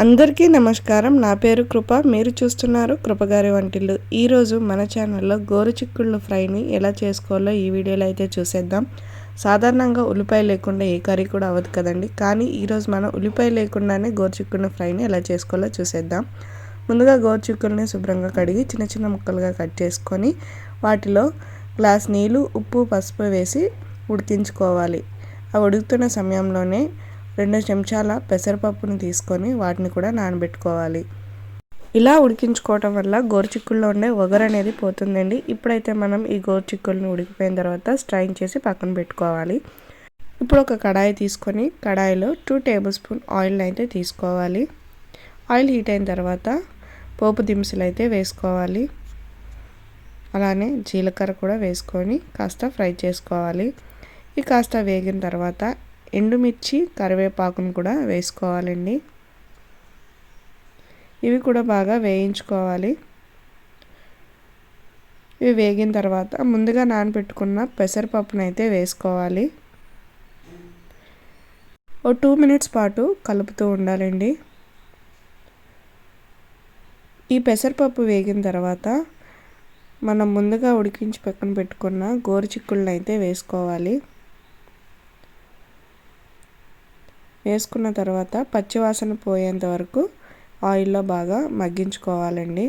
అందరికీ నమస్కారం. నా పేరు కృప. మీరు చూస్తున్నారు కృపగారి వంటిల్లు. ఈరోజు మన ఛానల్లో గోరుచిక్కుళ్ళు ఫ్రైని ఎలా చేసుకోవాలో ఈ వీడియోలో అయితే చూసేద్దాం. సాధారణంగా ఉల్లిపాయ లేకుండా ఏ కర్రీ కూడా అవ్వదు కదండి. కానీ ఈరోజు మనం ఉల్లిపాయ లేకుండానే గోరుచిక్కుళ్ళ ఫ్రైని ఎలా చేసుకోవాలో చూసేద్దాం. ముందుగా గోరుచిక్కుల్ని శుభ్రంగా కడిగి చిన్న చిన్న ముక్కలుగా కట్ చేసుకొని వాటిలో గ్లాస్ నీళ్ళు, ఉప్పు, పసుపు వేసి ఉడికించుకోవాలి. ఆ ఉడుకుతున్న సమయంలోనే 2 చెంచాల పెసరపప్పును తీసుకొని వాటిని కూడా నానబెట్టుకోవాలి. ఇలా ఉడికించుకోవటం వల్ల గోరుచిక్కుల్లో ఉండే ఒగరు అనేది పోతుందండి. ఇప్పుడైతే మనం ఈ గోరుచిక్కుల్ని ఉడికిపోయిన తర్వాత స్ట్రైన్ చేసి పక్కన పెట్టుకోవాలి. ఇప్పుడు ఒక కడాయి తీసుకొని కడాయిలో 2 టేబుల్ స్పూన్ ఆయిల్ అయితే తీసుకోవాలి. ఆయిల్ హీట్ అయిన తర్వాత పోపు దినుసులు అయితే వేసుకోవాలి. అలానే జీలకర్ర కూడా వేసుకొని కాస్త ఫ్రై చేసుకోవాలి. ఇది కాస్త వేగిన తర్వాత ఎండుమిర్చి, కరివేపాకును కూడా వేసుకోవాలండి. ఇవి కూడా బాగా వేయించుకోవాలి. ఇవి వేగిన తర్వాత ముందుగా నానబెట్టుకున్న పెసరపప్పును అయితే వేసుకోవాలి. ఓ 2 మినిట్స్ పాటు కలుపుతూ ఉండాలండి. ఈ పెసరపప్పు వేగిన తర్వాత మనం ముందుగా ఉడికించి పక్కన పెట్టుకున్న గోరుచిక్కుళ్ళని అయితే వేసుకోవాలి. వేసుకున్న తర్వాత పచ్చివాసన పోయేంత వరకు ఆయిల్లో బాగా మగ్గించుకోవాలండి.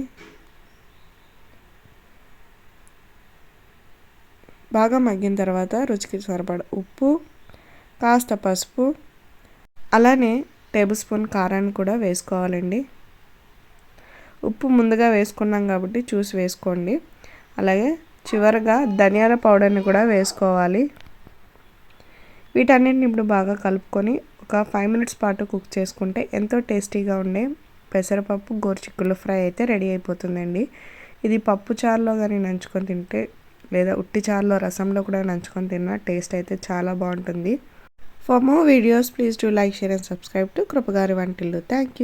బాగా మగ్గిన తర్వాత రుచికి సరిపడ ఉప్పు, కాస్త పసుపు, అలానే టేబుల్ స్పూన్ కారాన్ని కూడా వేసుకోవాలండి. ఉప్పు ముందుగా వేసుకున్నాం కాబట్టి చూసి వేసుకోండి. అలాగే చివరగా ధనియాల పౌడర్ని కూడా వేసుకోవాలి. వీటన్నిటిని ఇప్పుడు బాగా కలుపుకొని ఒక 5 మినిట్స్ పాటు కుక్ చేసుకుంటే ఎంతో టేస్టీగా ఉండే పెసరపప్పు గోరుచిక్కుళ్ళ ఫ్రై అయితే రెడీ అయిపోతుందండి. ఇది పప్పు చారులో కానీ నంచుకొని తింటే లేదా ఉట్టి చారులో రసంలో కూడా నంచుకొని తిన్నా టేస్ట్ అయితే చాలా బాగుంటుంది. For more videos please do like, share and subscribe to కృపగారి వంటిల్లు. Thank you.